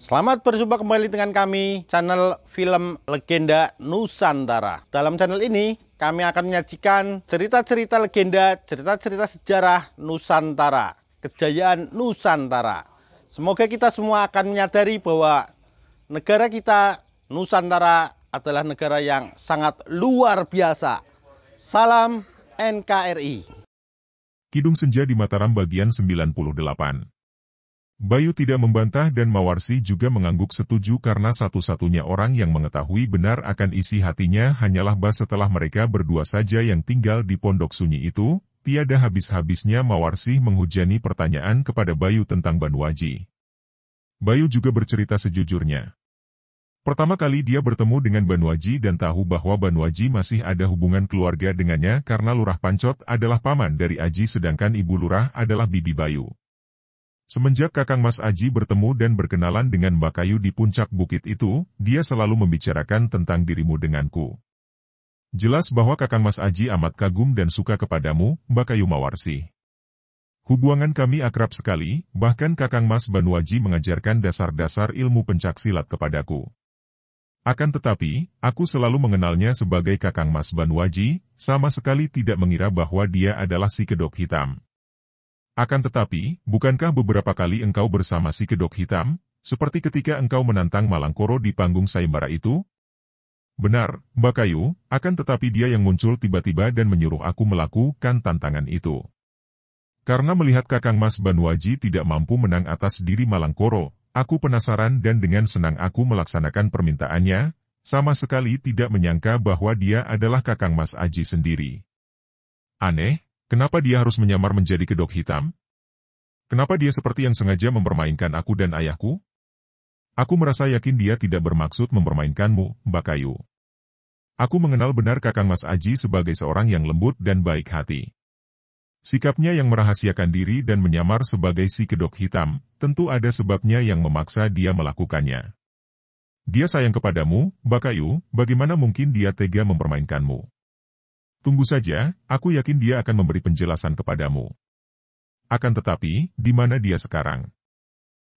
Selamat berjumpa kembali dengan kami, channel Film Legenda Nusantara. Dalam channel ini, kami akan menyajikan cerita-cerita legenda, cerita-cerita sejarah Nusantara, kejayaan Nusantara. Semoga kita semua akan menyadari bahwa negara kita, Nusantara, adalah negara yang sangat luar biasa. Salam NKRI. Kidung Senja di Mataram bagian 98. Bayu tidak membantah dan Mawarsi juga mengangguk setuju karena satu-satunya orang yang mengetahui benar akan isi hatinya hanyalah Bas. Setelah mereka berdua saja yang tinggal di pondok sunyi itu, tiada habis-habisnya Mawarsi menghujani pertanyaan kepada Bayu tentang Banuaji. Bayu juga bercerita sejujurnya. Pertama kali dia bertemu dengan Banuaji dan tahu bahwa Banuaji masih ada hubungan keluarga dengannya karena Lurah Pancot adalah paman dari Aji sedangkan Ibu Lurah adalah bibi Bayu. Semenjak Kakang Mas Aji bertemu dan berkenalan dengan Mbak Kayu di puncak bukit itu, dia selalu membicarakan tentang dirimu denganku. Jelas bahwa Kakang Mas Aji amat kagum dan suka kepadamu, Mbak Kayu Mawarsi. Hubungan kami akrab sekali, bahkan Kakang Mas Banuaji mengajarkan dasar-dasar ilmu pencaksilat kepadaku. Akan tetapi, aku selalu mengenalnya sebagai Kakang Mas Banuaji, sama sekali tidak mengira bahwa dia adalah si kedok hitam. Akan tetapi, bukankah beberapa kali engkau bersama si kedok hitam, seperti ketika engkau menantang Malangkoro di panggung sayembara itu? Benar, Mbak Kayu, akan tetapi dia yang muncul tiba-tiba dan menyuruh aku melakukan tantangan itu. Karena melihat Kakang Mas Banuaji tidak mampu menang atas diri Malangkoro, aku penasaran dan dengan senang aku melaksanakan permintaannya, sama sekali tidak menyangka bahwa dia adalah Kakang Mas Aji sendiri. Aneh. Kenapa dia harus menyamar menjadi kedok hitam? Kenapa dia seperti yang sengaja mempermainkan aku dan ayahku? Aku merasa yakin dia tidak bermaksud mempermainkanmu, Mbak Kayu. Aku mengenal benar Kakang Mas Aji sebagai seorang yang lembut dan baik hati. Sikapnya yang merahasiakan diri dan menyamar sebagai si kedok hitam, tentu ada sebabnya yang memaksa dia melakukannya. Dia sayang kepadamu, Mbak Kayu, bagaimana mungkin dia tega mempermainkanmu? Tunggu saja, aku yakin dia akan memberi penjelasan kepadamu. Akan tetapi, di mana dia sekarang?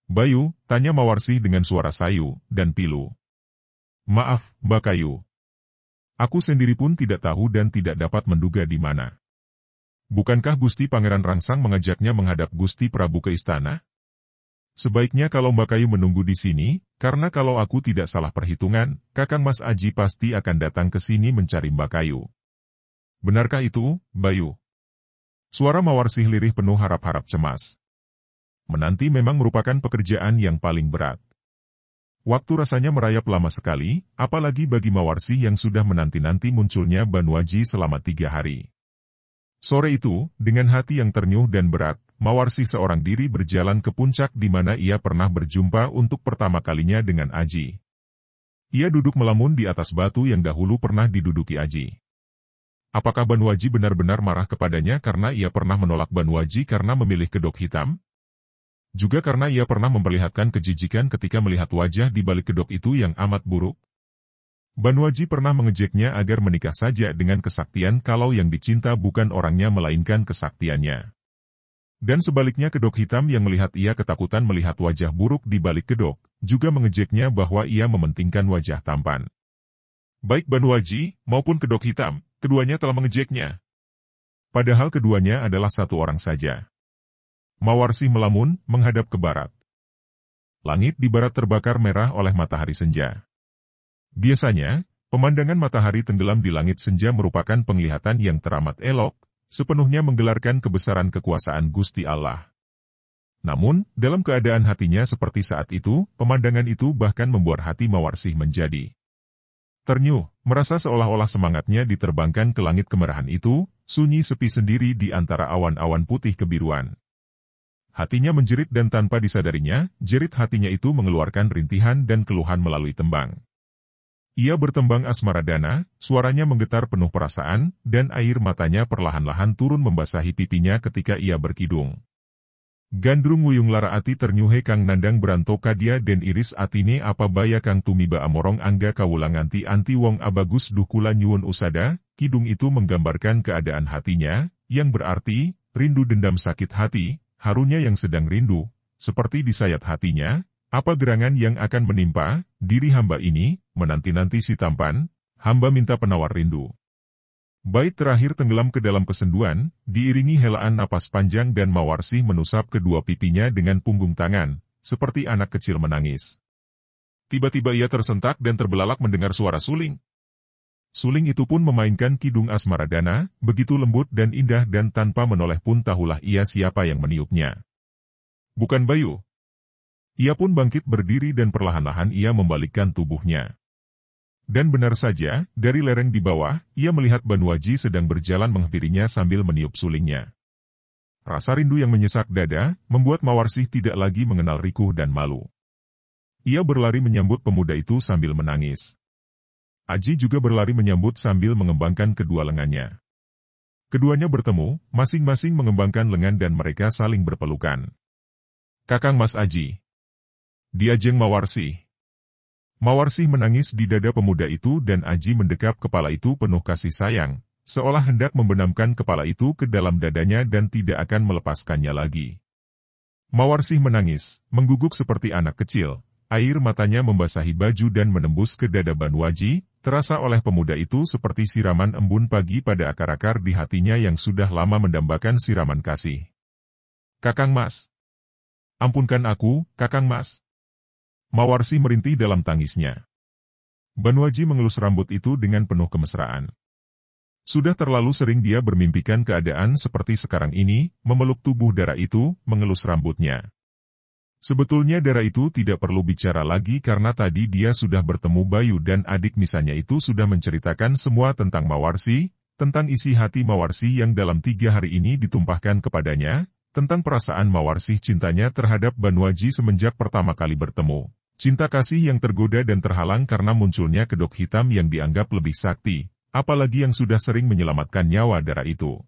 Bayu, tanya Mawarsi dengan suara sayu dan pilu. Maaf, Mbak Kayu. Aku sendiri pun tidak tahu dan tidak dapat menduga di mana. Bukankah Gusti Pangeran Rangsang mengajaknya menghadap Gusti Prabu ke istana? Sebaiknya kalau Mbak Kayu menunggu di sini, karena kalau aku tidak salah perhitungan, Kakang Mas Aji pasti akan datang ke sini mencari Mbak Kayu. Benarkah itu, Bayu? Suara Mawarsi lirih penuh harap-harap cemas. Menanti memang merupakan pekerjaan yang paling berat. Waktu rasanya merayap lama sekali, apalagi bagi Mawarsi yang sudah menanti-nanti munculnya Banuaji selama 3 hari. Sore itu, dengan hati yang ternyuh dan berat, Mawarsi seorang diri berjalan ke puncak di mana ia pernah berjumpa untuk pertama kalinya dengan Aji. Ia duduk melamun di atas batu yang dahulu pernah diduduki Aji. Apakah Banuaji benar-benar marah kepadanya karena ia pernah menolak Banuaji karena memilih kedok hitam? Juga karena ia pernah memperlihatkan kejijikan ketika melihat wajah di balik kedok itu yang amat buruk? Banuaji pernah mengejeknya agar menikah saja dengan kesaktian kalau yang dicinta bukan orangnya melainkan kesaktiannya. Dan sebaliknya kedok hitam yang melihat ia ketakutan melihat wajah buruk di balik kedok, juga mengejeknya bahwa ia mementingkan wajah tampan. Baik Banuaji maupun kedok hitam, keduanya telah mengejeknya. Padahal keduanya adalah satu orang saja. Mawarsi melamun, menghadap ke barat. Langit di barat terbakar merah oleh matahari senja. Biasanya, pemandangan matahari tenggelam di langit senja merupakan penglihatan yang teramat elok, sepenuhnya menggelarkan kebesaran kekuasaan Gusti Allah. Namun, dalam keadaan hatinya seperti saat itu, pemandangan itu bahkan membuat hati Mawarsi menjadi ternyuh, merasa seolah-olah semangatnya diterbangkan ke langit kemerahan itu, sunyi sepi sendiri di antara awan-awan putih kebiruan. Hatinya menjerit dan tanpa disadarinya, jerit hatinya itu mengeluarkan rintihan dan keluhan melalui tembang. Ia bertembang asmaradana, suaranya menggetar penuh perasaan, dan air matanya perlahan-lahan turun membasahi pipinya ketika ia berkidung. Gandrung wuyung lara ati ternyuhe kang nandang berantoka dia den iris atine apa baya kang tumiba amorong angga kawulanganti anti wong abagus duhkula nyuwun usada, kidung itu menggambarkan keadaan hatinya, yang berarti, rindu dendam sakit hati, harunya yang sedang rindu, seperti disayat hatinya, Apa gerangan yang akan menimpa diri hamba ini, menanti-nanti si tampan, hamba minta penawar rindu. Bait terakhir tenggelam ke dalam kesenduan, diiringi helaan napas panjang dan Mawarsi menusap kedua pipinya dengan punggung tangan, seperti anak kecil menangis. Tiba-tiba ia tersentak dan terbelalak mendengar suara suling. Suling itu pun memainkan kidung Asmaradana, begitu lembut dan indah dan tanpa menoleh pun tahulah ia siapa yang meniupnya. Bukan Bayu. Ia pun bangkit berdiri dan perlahan-lahan ia membalikkan tubuhnya. Dan benar saja, dari lereng di bawah, ia melihat Banuaji sedang berjalan menghampirinya sambil meniup sulingnya. Rasa rindu yang menyesak dada, membuat Mawarsi tidak lagi mengenal rikuh dan malu. Ia berlari menyambut pemuda itu sambil menangis. Aji juga berlari menyambut sambil mengembangkan kedua lengannya. Keduanya bertemu, masing-masing mengembangkan lengan dan mereka saling berpelukan. "Kakang Mas Aji," diajeng Mawarsi. Mawarsi menangis di dada pemuda itu dan Aji mendekap kepala itu penuh kasih sayang, seolah hendak membenamkan kepala itu ke dalam dadanya dan tidak akan melepaskannya lagi. Mawarsi menangis, mengguguk seperti anak kecil, air matanya membasahi baju dan menembus ke dada Banuaji, terasa oleh pemuda itu seperti siraman embun pagi pada akar-akar di hatinya yang sudah lama mendambakan siraman kasih. "Kakang Mas. Ampunkan aku, Kakang Mas." Mawarsi merintih dalam tangisnya. Banuaji mengelus rambut itu dengan penuh kemesraan. Sudah terlalu sering dia bermimpikan keadaan seperti sekarang ini, memeluk tubuh Dara itu, mengelus rambutnya. Sebetulnya Dara itu tidak perlu bicara lagi karena tadi dia sudah bertemu Bayu dan adik misalnya itu sudah menceritakan semua tentang Mawarsi, tentang isi hati Mawarsi yang dalam 3 hari ini ditumpahkan kepadanya, tentang perasaan Mawarsi cintanya terhadap Banuaji semenjak pertama kali bertemu. Cinta kasih yang tergoda dan terhalang karena munculnya kedok hitam yang dianggap lebih sakti, apalagi yang sudah sering menyelamatkan nyawa Dara itu.